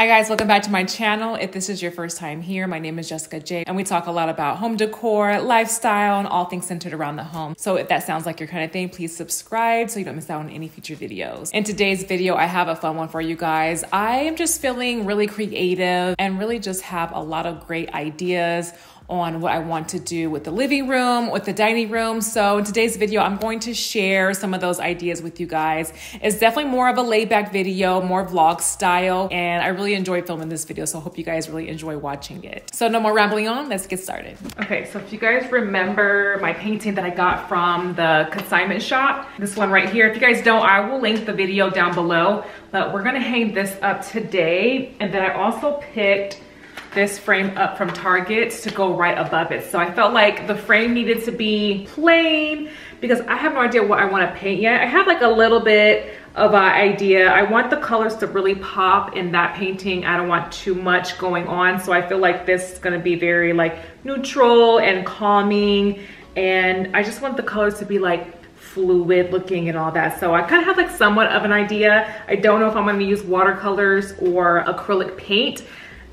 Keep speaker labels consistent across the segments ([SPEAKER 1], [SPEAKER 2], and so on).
[SPEAKER 1] Hi guys, welcome back to my channel. If this is your first time here, my name is Jessica J, and we talk a lot about home decor, lifestyle, and all things centered around the home. So if that sounds like your kind of thing, please subscribe so you don't miss out on any future videos. In today's video, I have a fun one for you guys. I am just feeling really creative and really just have a lot of great ideas on what I want to do with the living room, with the dining room. So in today's video, I'm going to share some of those ideas with you guys. It's definitely more of a laid back video, more vlog style, and I really enjoy filming this video, so I hope you guys really enjoy watching it. So no more rambling on, let's get started. Okay, so if you guys remember my painting that I got from the consignment shop, this one right here, if you guys don't, I will link the video down below, but we're gonna hang this up today. And then I also picked this frame up from Target to go right above it. So I felt like the frame needed to be plain because I have no idea what I want to paint yet. I have like a little bit of an idea. I want the colors to really pop in that painting. I don't want too much going on. So I feel like this is going to be very like neutral and calming. And I just want the colors to be like fluid looking and all that. So I kind of have like somewhat of an idea. I don't know if I'm going to use watercolors or acrylic paint.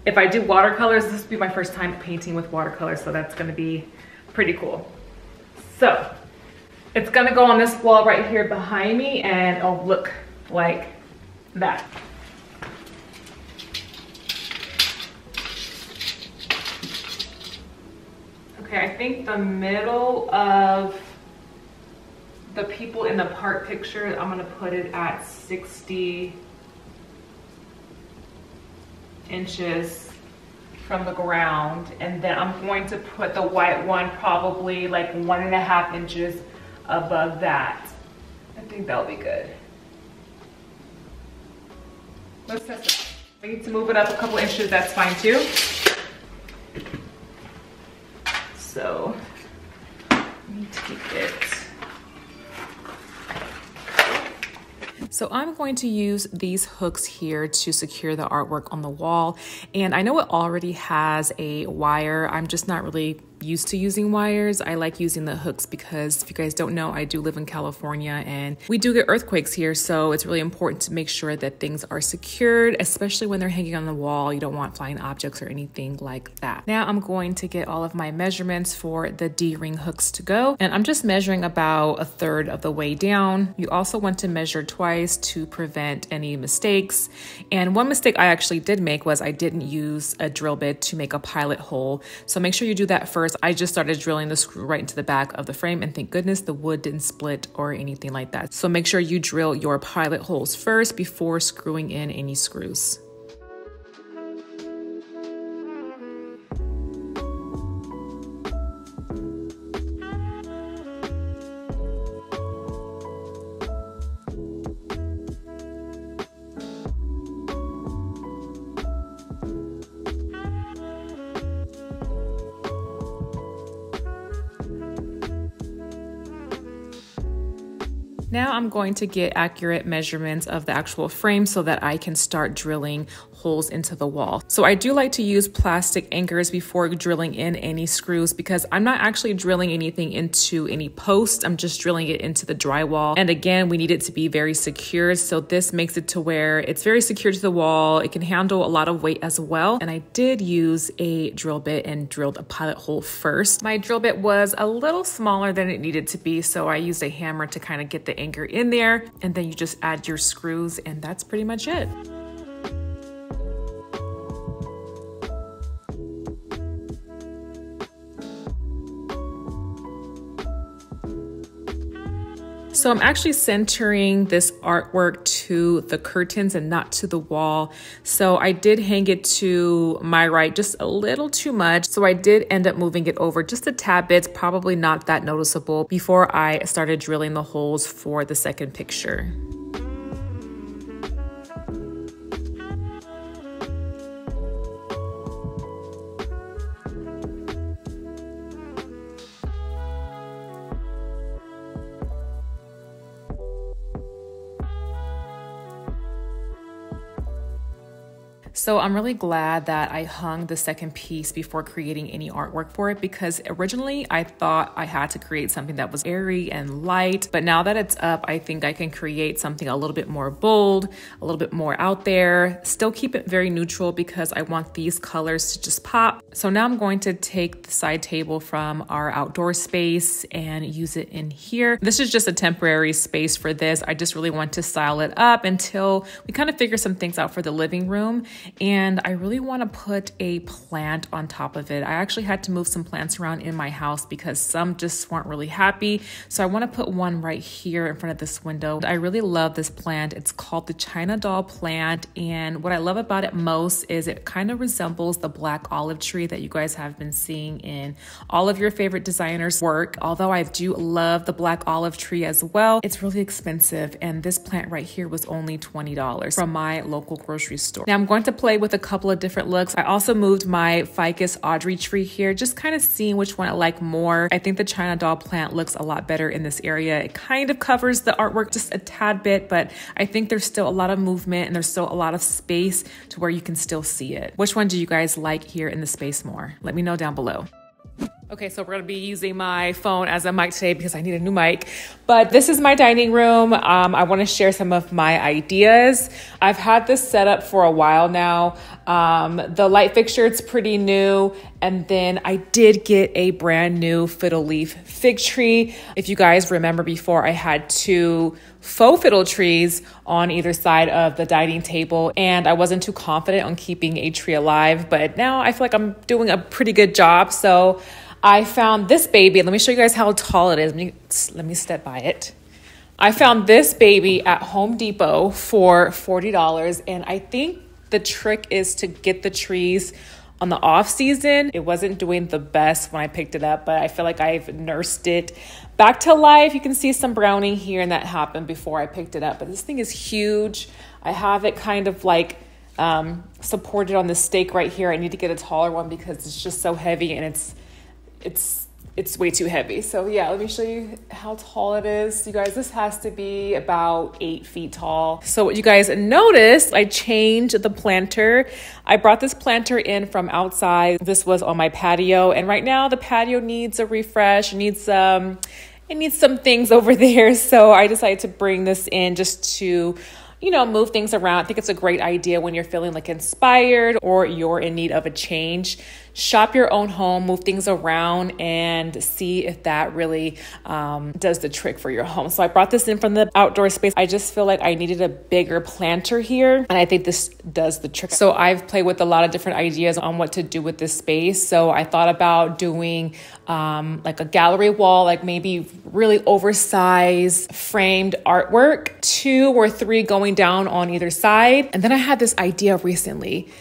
[SPEAKER 1] If I do watercolors, this will be my first time painting with watercolors, so that's gonna be pretty cool. So it's gonna go on this wall right here behind me, and it'll look like that. Okay, I think the middle of the people in the park picture, I'm gonna put it at 60 inches from the ground, and then I'm going to put the white one probably like 1.5 inches above that. I think that'll be good. Let's test it. If I need to move it up a couple inches, that's fine too. So I need to keep it. So I'm going to use these hooks here to secure the artwork on the wall. And I know it already has a wire. I'm just not really used to using wires. I like using the hooks because if you guys don't know, I do live in California and we do get earthquakes here. So it's really important to make sure that things are secured, especially when they're hanging on the wall. You don't want flying objects or anything like that. Now I'm going to get all of my measurements for the D-ring hooks to go. And I'm just measuring about 1/3 of the way down. You also want to measure twice to prevent any mistakes. And one mistake I actually did make was I didn't use a drill bit to make a pilot hole. So make sure you do that first. I just started drilling the screw right into the back of the frame, and thank goodness the wood didn't split or anything like that. So make sure you drill your pilot holes first before screwing in any screws. Now I'm going to get accurate measurements of the actual frame so that I can start drilling holes into the wall. So I do like to use plastic anchors before drilling in any screws because I'm not actually drilling anything into any posts. I'm just drilling it into the drywall. And again, we need it to be very secure. So this makes it to where it's very secure to the wall. It can handle a lot of weight as well. And I did use a drill bit and drilled a pilot hole first. My drill bit was a little smaller than it needed to be. So I used a hammer to kind of get the anchor in there. And then you just add your screws and that's pretty much it. So I'm actually centering this artwork to the curtains and not to the wall. So I did hang it to my right just a little too much. So I did end up moving it over just a tad bit, probably not that noticeable, before I started drilling the holes for the second picture. So I'm really glad that I hung the second piece before creating any artwork for it, because originally I thought I had to create something that was airy and light, but now that it's up, I think I can create something a little bit more bold, a little bit more out there, still keep it very neutral because I want these colors to just pop. So now I'm going to take the side table from our outdoor space and use it in here. This is just a temporary space for this. I just really want to style it up until we kind of figure some things out for the living room. And I really want to put a plant on top of it. I actually had to move some plants around in my house because some just weren't really happy. So I want to put one right here in front of this window. I really love this plant. It's called the China doll plant. And what I love about it most is it kind of resembles the black olive tree that you guys have been seeing in all of your favorite designers' work. Although I do love the black olive tree as well, it's really expensive. And this plant right here was only $20 from my local grocery store. Now I'm going to play with a couple of different looks. I also moved my ficus Audrey tree here, just kind of seeing which one I like more. I think the China doll plant looks a lot better in this area. It kind of covers the artwork just a tad bit, but I think there's still a lot of movement and there's still a lot of space to where you can still see it. Which one do you guys like here in the space more? Let me know down below. Okay, so we're gonna be using my phone as a mic today because I need a new mic. But this is my dining room. I wanna share some of my ideas. I've had this set up for a while now. The light fixture, it's pretty new. And then I did get a brand new fiddle leaf fig tree. If you guys remember before, I had two faux fiddle trees on either side of the dining table, and I wasn't too confident on keeping a tree alive, but now I feel like I'm doing a pretty good job. So I found this baby. Let me show you guys how tall it is. Let me step by it. I found this baby at Home Depot for $40, and I think the trick is to get the trees on the off season. It wasn't doing the best when I picked it up, but I feel like I've nursed it back to life. You can see some browning here, and that happened before I picked it up, but this thing is huge. I have it kind of like supported on the stake right here. I need to get a taller one because it's just so heavy, and it's way too heavy. So yeah, let me show you how tall it is. You guys, this has to be about 8 feet tall. So what you guys noticed, I changed the planter. I brought this planter in from outside. This was on my patio, and right now the patio needs a refresh. It needs some things over there. So I decided to bring this in just to, you know, move things around. I think it's a great idea when you're feeling like inspired or you're in need of a change. Shop your own home, move things around, and see if that really does the trick for your home. So I brought this in from the outdoor space. I just feel like I needed a bigger planter here, and I think this does the trick. So I've played with a lot of different ideas on what to do with this space. So I thought about doing like a gallery wall, like maybe really oversized framed artwork, 2 or 3 going down on either side. And then I had this idea recently.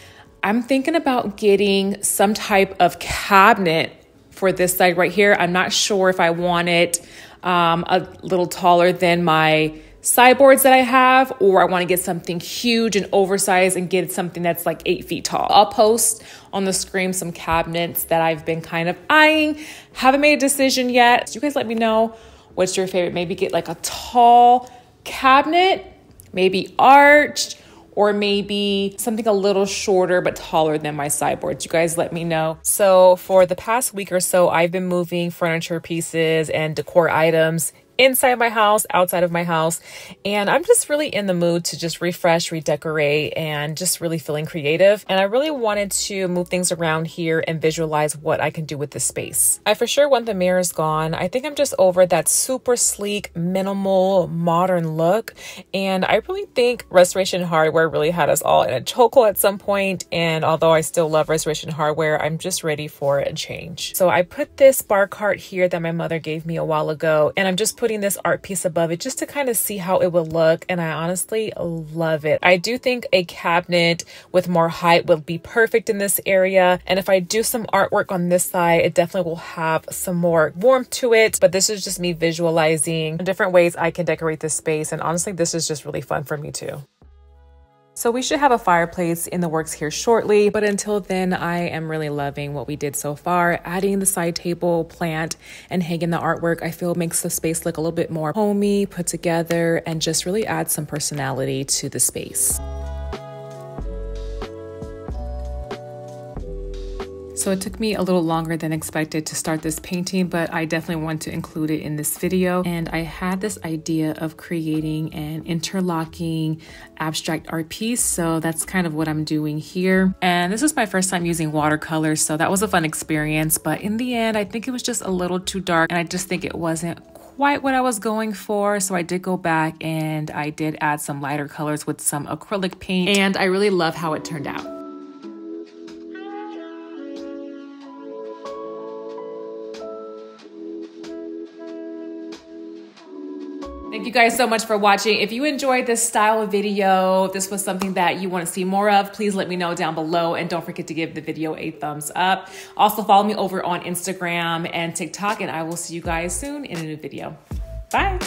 [SPEAKER 1] I'm thinking about getting some type of cabinet for this side right here. I'm not sure if I want it a little taller than my sideboards that I have, or I want to get something huge and oversized and get something that's like 8 feet tall. I'll post on the screen some cabinets that I've been kind of eyeing. Haven't made a decision yet. So you guys let me know what's your favorite. Maybe get like a tall cabinet, maybe arched, or maybe something a little shorter but taller than my sideboards. You guys let me know. So for the past week or so, I've been moving furniture pieces and decor items inside my house, outside of my house. And I'm just really in the mood to just refresh, redecorate, and just really feeling creative. And I really wanted to move things around here and visualize what I can do with this space. I for sure want the mirrors gone. I think I'm just over that super sleek, minimal, modern look. And I really think Restoration Hardware really had us all in a chokehold at some point. And although I still love Restoration Hardware, I'm just ready for a change. So I put this bar cart here that my mother gave me a while ago, and I'm just putting this art piece above it just to kind of see how it will look, and I honestly love it. I do think a cabinet with more height will be perfect in this area, and if I do some artwork on this side, it definitely will have some more warmth to it. But this is just me visualizing different ways I can decorate this space, and honestly this is just really fun for me too. So we should have a fireplace in the works here shortly, but until then, I am really loving what we did so far. Adding the side table plant and hanging the artwork, I feel makes the space look a little bit more homey, put together, and just really add some personality to the space. So it took me a little longer than expected to start this painting, but I definitely want to include it in this video. And I had this idea of creating an interlocking abstract art piece. So that's kind of what I'm doing here. And this was my first time using watercolors, so that was a fun experience. But in the end, I think it was just a little too dark, and I just think it wasn't quite what I was going for. So I did go back and I did add some lighter colors with some acrylic paint, and I really love how it turned out. Thank you guys so much for watching. If you enjoyed this style of video, if this was something that you want to see more of, please let me know down below, and don't forget to give the video a thumbs up. Also follow me over on Instagram and TikTok, and I will see you guys soon in a new video. Bye.